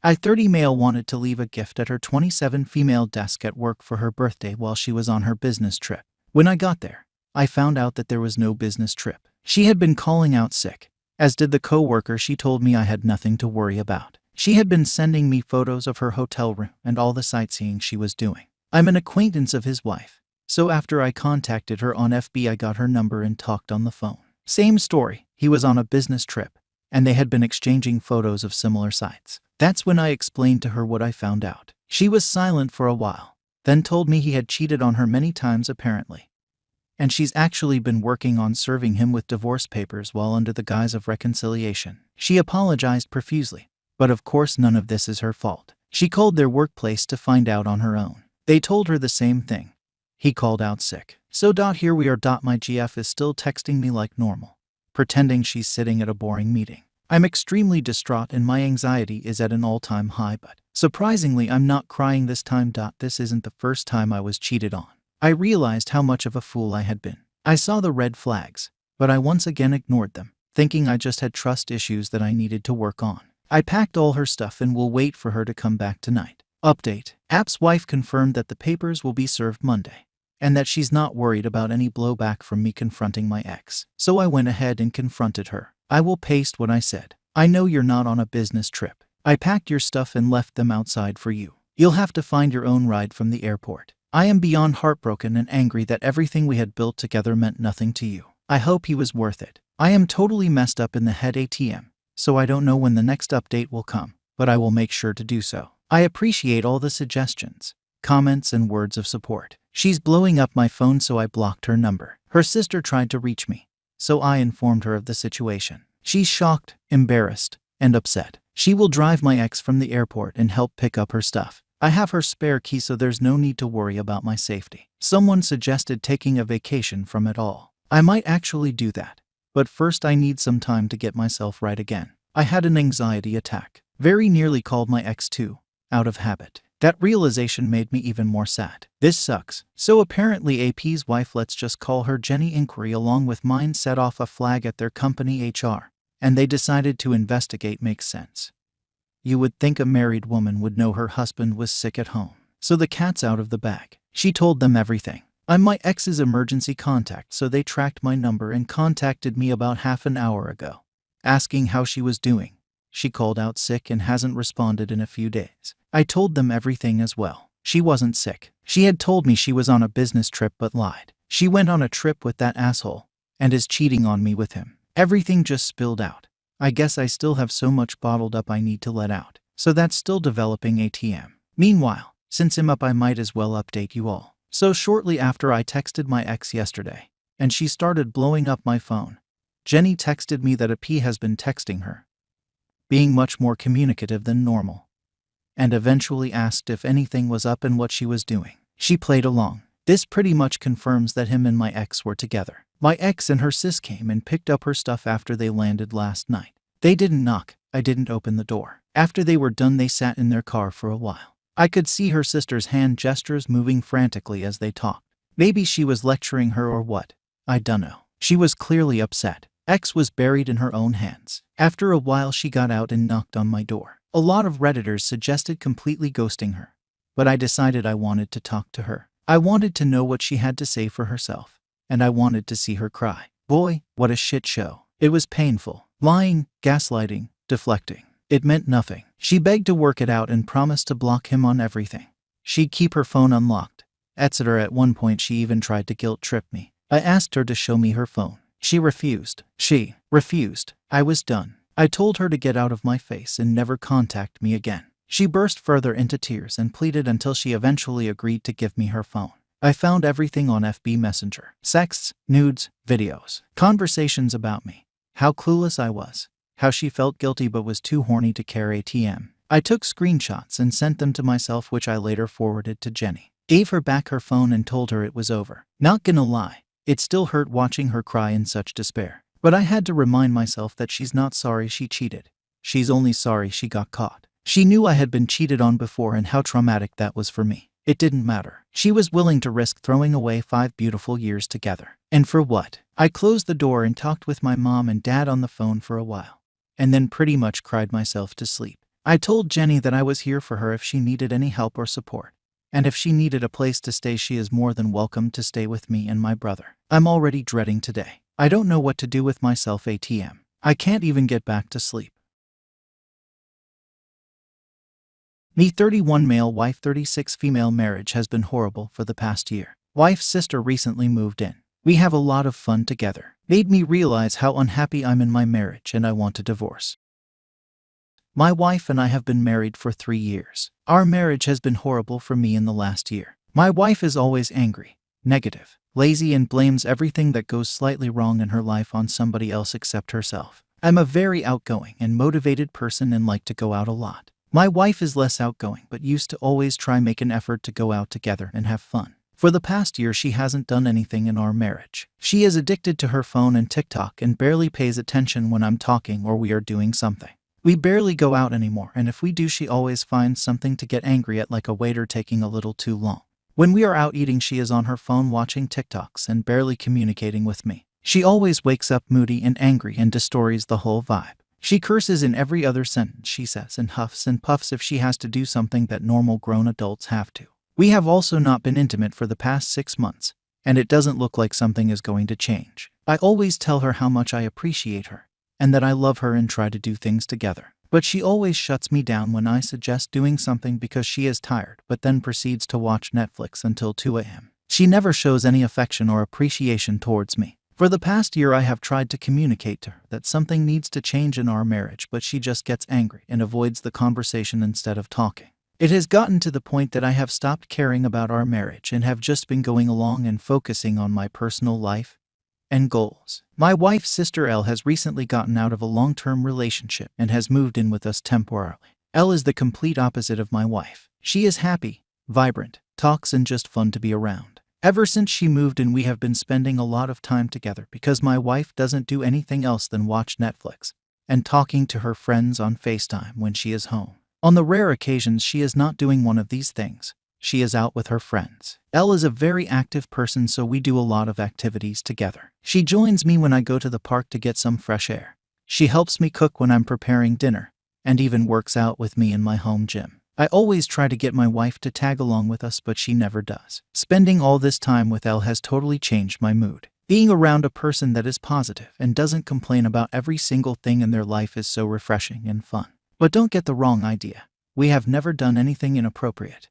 I 30 male wanted to leave a gift at her 27 female desk at work for her birthday while she was on her business trip. When I got there, I found out that there was no business trip. She had been calling out sick, as did the co-worker. She told me I had nothing to worry about. She had been sending me photos of her hotel room and all the sightseeing she was doing. I'm an acquaintance of his wife, so after I contacted her on FB, I got her number and talked on the phone. Same story, he was on a business trip, and they had been exchanging photos of similar sites. That's when I explained to her what I found out. She was silent for a while, then told me he had cheated on her many times apparently, and she's actually been working on serving him with divorce papers while under the guise of reconciliation. She apologized profusely, but of course none of this is her fault. She called their workplace to find out on her own. They told her the same thing. He called out sick. So here we are. My GF is still texting me like normal, pretending she's sitting at a boring meeting. I'm extremely distraught and my anxiety is at an all-time high, but surprisingly I'm not crying this time. This isn't the first time I was cheated on. I realized how much of a fool I had been. I saw the red flags, but I once again ignored them, thinking I just had trust issues that I needed to work on. I packed all her stuff and will wait for her to come back tonight. Update. App's wife confirmed that the papers will be served Monday, and that she's not worried about any blowback from me confronting my ex. So I went ahead and confronted her. I will paste what I said. I know you're not on a business trip. I packed your stuff and left them outside for you. You'll have to find your own ride from the airport. I am beyond heartbroken and angry that everything we had built together meant nothing to you. I hope he was worth it. I am totally messed up in the head ATM, so I don't know when the next update will come, but I will make sure to do so. I appreciate all the suggestions, comments, and words of support. She's blowing up my phone, so I blocked her number. Her sister tried to reach me, so I informed her of the situation. She's shocked, embarrassed, and upset. She will drive my ex from the airport and help pick up her stuff. I have her spare key, so there's no need to worry about my safety. Someone suggested taking a vacation from it all. I might actually do that, but first I need some time to get myself right again. I had an anxiety attack. Very nearly called my ex too, out of habit. That realization made me even more sad. This sucks. So apparently AP's wife, let's just call her Jenny, inquiry along with mine set off a flag at their company HR, and they decided to investigate. Makes sense. You would think a married woman would know her husband was sick at home. So the cat's out of the bag. She told them everything. I'm my ex's emergency contact, so they tracked my number and contacted me about half an hour ago, asking how she was doing. She called out sick and hasn't responded in a few days. I told them everything as well. She wasn't sick. She had told me she was on a business trip but lied. She went on a trip with that asshole and is cheating on me with him. Everything just spilled out. I guess I still have so much bottled up I need to let out. So that's still developing ATM. Meanwhile, since I'm up, I might as well update you all. So shortly after I texted my ex yesterday, and she started blowing up my phone, Jenny texted me that a P has been texting her, being much more communicative than normal, and eventually asked if anything was up and what she was doing. She played along. This pretty much confirms that him and my ex were together. My ex and her sis came and picked up her stuff after they landed last night. They didn't knock. I didn't open the door. After they were done, they sat in their car for a while. I could see her sister's hand gestures moving frantically as they talked. Maybe she was lecturing her or what. I dunno. She was clearly upset. Ex was buried in her own hands. After a while she got out and knocked on my door. A lot of Redditors suggested completely ghosting her, but I decided I wanted to talk to her. I wanted to know what she had to say for herself, and I wanted to see her cry. Boy, what a shit show. It was painful. Lying, gaslighting, deflecting. It meant nothing. She begged to work it out and promised to block him on everything. She'd keep her phone unlocked, etc. At one point she even tried to guilt trip me. I asked her to show me her phone. She refused. I was done. I told her to get out of my face and never contact me again. She burst further into tears and pleaded until she eventually agreed to give me her phone. I found everything on FB Messenger. Sexts, nudes, videos, conversations about me, how clueless I was, how she felt guilty but was too horny to care ATM. I took screenshots and sent them to myself, which I later forwarded to Jenny. Gave her back her phone and told her it was over. Not gonna lie, it still hurt watching her cry in such despair. But I had to remind myself that she's not sorry she cheated. She's only sorry she got caught. She knew I had been cheated on before and how traumatic that was for me. It didn't matter. She was willing to risk throwing away 5 beautiful years together. And for what? I closed the door and talked with my mom and dad on the phone for a while, and then pretty much cried myself to sleep. I told Jenny that I was here for her if she needed any help or support. And if she needed a place to stay, she is more than welcome to stay with me and my brother. I'm already dreading today. I don't know what to do with myself ATM. I can't even get back to sleep. Me 31 male, wife 36 female. Marriage has been horrible for the past year. Wife's sister recently moved in. We have a lot of fun together. Made me realize how unhappy I'm in my marriage and I want a divorce. My wife and I have been married for 3 years. Our marriage has been horrible for me in the last year. My wife is always angry, negative, lazy, and blames everything that goes slightly wrong in her life on somebody else except herself. I'm a very outgoing and motivated person and like to go out a lot. My wife is less outgoing but used to always try make an effort to go out together and have fun. For the past year she hasn't done anything in our marriage. She is addicted to her phone and TikTok and barely pays attention when I'm talking or we are doing something. We barely go out anymore, and if we do she always finds something to get angry at, like a waiter taking a little too long. When we are out eating she is on her phone watching TikToks and barely communicating with me. She always wakes up moody and angry and destroys the whole vibe. She curses in every other sentence she says and huffs and puffs if she has to do something that normal grown adults have to. We have also not been intimate for the past 6 months, and it doesn't look like something is going to change. I always tell her how much I appreciate her, and that I love her and try to do things together. But she always shuts me down when I suggest doing something because she is tired, but then proceeds to watch Netflix until 2 a.m. She never shows any affection or appreciation towards me. For the past year I have tried to communicate to her that something needs to change in our marriage, but she just gets angry and avoids the conversation instead of talking. It has gotten to the point that I have stopped caring about our marriage and have just been going along and focusing on my personal life and goals. My wife's sister Elle has recently gotten out of a long-term relationship and has moved in with us temporarily. Elle is the complete opposite of my wife. She is happy, vibrant, talks, and just fun to be around. Ever since she moved in we have been spending a lot of time together because my wife doesn't do anything else than watch Netflix and talking to her friends on FaceTime when she is home. On the rare occasions she is not doing one of these things, she is out with her friends. Elle is a very active person, so we do a lot of activities together. She joins me when I go to the park to get some fresh air. She helps me cook when I'm preparing dinner, and even works out with me in my home gym. I always try to get my wife to tag along with us, but she never does. Spending all this time with Elle has totally changed my mood. Being around a person that is positive and doesn't complain about every single thing in their life is so refreshing and fun. But don't get the wrong idea. We have never done anything inappropriate.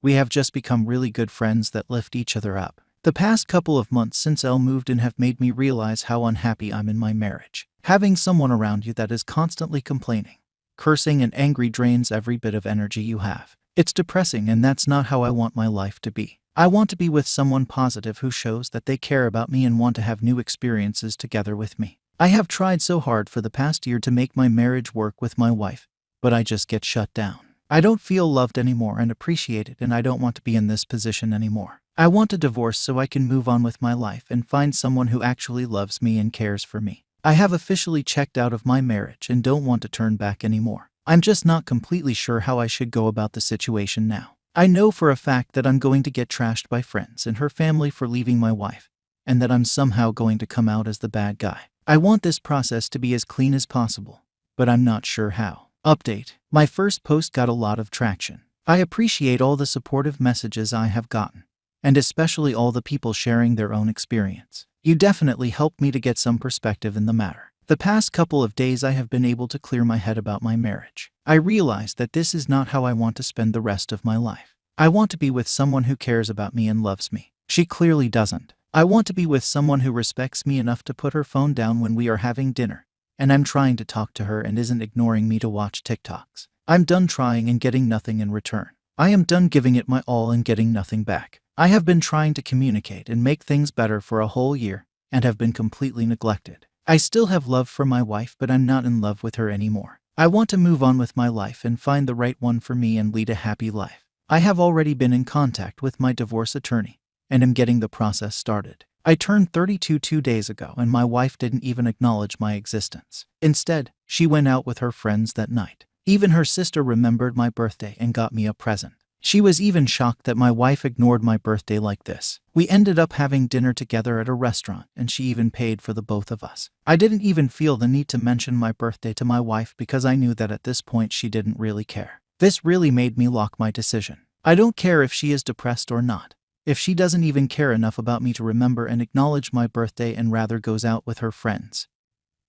We have just become really good friends that lift each other up. The past couple of months since Elle moved in have made me realize how unhappy I'm in my marriage. Having someone around you that is constantly complaining, cursing, and angry drains every bit of energy you have. It's depressing, and that's not how I want my life to be. I want to be with someone positive who shows that they care about me and want to have new experiences together with me. I have tried so hard for the past year to make my marriage work with my wife, but I just get shut down. I don't feel loved anymore and appreciated, and I don't want to be in this position anymore. I want a divorce so I can move on with my life and find someone who actually loves me and cares for me. I have officially checked out of my marriage and don't want to turn back anymore. I'm just not completely sure how I should go about the situation now. I know for a fact that I'm going to get trashed by friends and her family for leaving my wife, and that I'm somehow going to come out as the bad guy. I want this process to be as clean as possible, but I'm not sure how. Update: my first post got a lot of traction. I appreciate all the supportive messages I have gotten, and especially all the people sharing their own experience. You definitely helped me to get some perspective in the matter. The past couple of days I have been able to clear my head about my marriage. I realized that this is not how I want to spend the rest of my life. I want to be with someone who cares about me and loves me. She clearly doesn't. I want to be with someone who respects me enough to put her phone down when we are having dinner, and I'm trying to talk to her and isn't ignoring me to watch TikToks. I'm done trying and getting nothing in return. I am done giving it my all and getting nothing back. I have been trying to communicate and make things better for a whole year, and have been completely neglected. I still have love for my wife, but I'm not in love with her anymore. I want to move on with my life and find the right one for me and lead a happy life. I have already been in contact with my divorce attorney, and am getting the process started. I turned 32 2 days ago, and my wife didn't even acknowledge my existence. Instead, she went out with her friends that night. Even her sister remembered my birthday and got me a present. She was even shocked that my wife ignored my birthday like this. We ended up having dinner together at a restaurant, and she even paid for the both of us. I didn't even feel the need to mention my birthday to my wife because I knew that at this point she didn't really care. This really made me lock my decision. I don't care if she is depressed or not. If she doesn't even care enough about me to remember and acknowledge my birthday and rather goes out with her friends,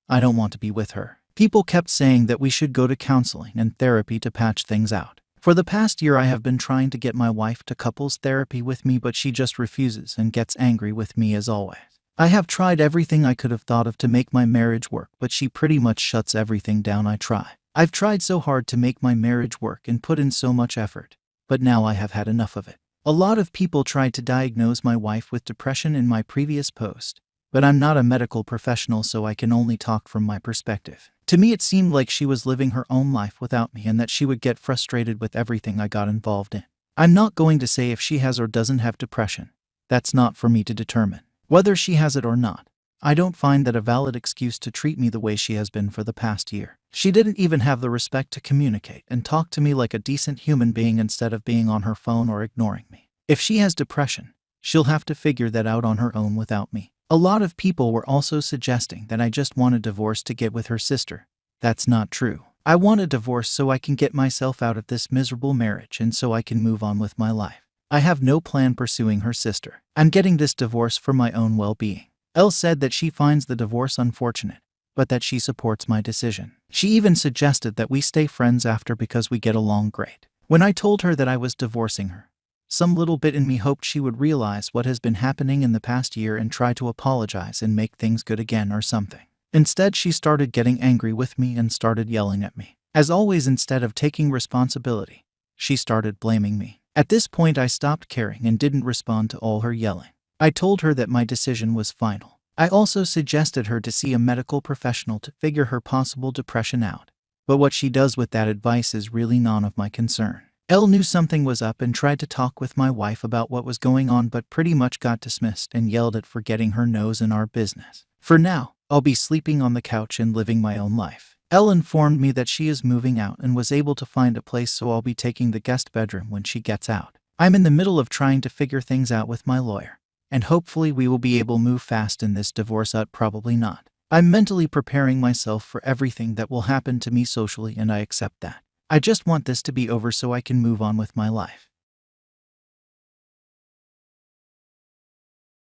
I don't want to be with her. People kept saying that we should go to counseling and therapy to patch things out. For the past year I have been trying to get my wife to couples therapy with me, but she just refuses and gets angry with me as always. I have tried everything I could have thought of to make my marriage work, but she pretty much shuts everything down I try. I've tried so hard to make my marriage work and put in so much effort, but now I have had enough of it. A lot of people tried to diagnose my wife with depression in my previous post, but I'm not a medical professional, so I can only talk from my perspective. To me, it seemed like she was living her own life without me and that she would get frustrated with everything I got involved in. I'm not going to say if she has or doesn't have depression. That's not for me to determine. Whether she has it or not, I don't find that a valid excuse to treat me the way she has been for the past year. She didn't even have the respect to communicate and talk to me like a decent human being instead of being on her phone or ignoring me. If she has depression, she'll have to figure that out on her own without me. A lot of people were also suggesting that I just want a divorce to get with her sister. That's not true. I want a divorce so I can get myself out of this miserable marriage and so I can move on with my life. I have no plan pursuing her sister. I'm getting this divorce for my own well-being. Elle said that she finds the divorce unfortunate, but that she supports my decision. She even suggested that we stay friends after because we get along great. When I told her that I was divorcing her, some little bit in me hoped she would realize what has been happening in the past year and try to apologize and make things good again or something. Instead, she started getting angry with me and started yelling at me. As always, instead of taking responsibility, she started blaming me. At this point, I stopped caring and didn't respond to all her yelling. I told her that my decision was final. I also suggested her to see a medical professional to figure her possible depression out. But what she does with that advice is really none of my concern. Elle knew something was up and tried to talk with my wife about what was going on, but pretty much got dismissed and yelled at for getting her nose in our business. For now, I'll be sleeping on the couch and living my own life. Elle informed me that she is moving out and was able to find a place, so I'll be taking the guest bedroom when she gets out. I'm in the middle of trying to figure things out with my lawyer, and hopefully we will be able to move fast in this divorce. Probably not. I'm mentally preparing myself for everything that will happen to me socially, and I accept that. I just want this to be over so I can move on with my life.